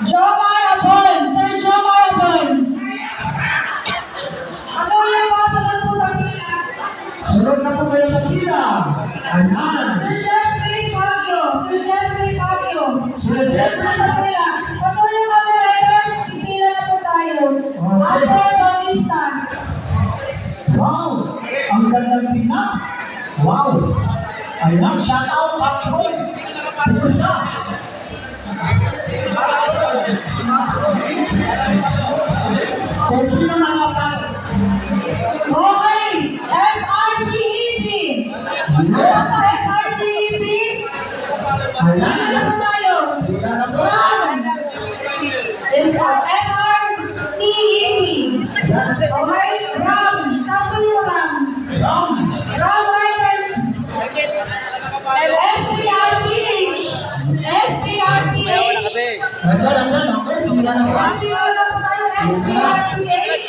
Jomar Abon, Sir Jomar Abon. Ako yung mga sunod po sa pila. Sunod na po kayo sa pila. Ayan. Sir Jeffrey Fabio, Sir Jeffrey Fabio. Sir Jeffrey. Sa pila. Ako yung mga riders, pipila na po tayo. Ako, Bautista. Wow! Ang gandang tingnan. Wow! Ayan, shout out, Pops Roy. Kumusta? Kung sino nakapag... Okay, FRCEP. Ano pa FRCEP? Ayan. Pila na po tayo. Pila na po. Ram. Is FRCEP. Okay, Ram. Sampo yung Ram. Ram. Ram Riders. SPRPH. SPRPH. Nandiyan. Okay, pila na sila. Pila na po tayo, SPRPH.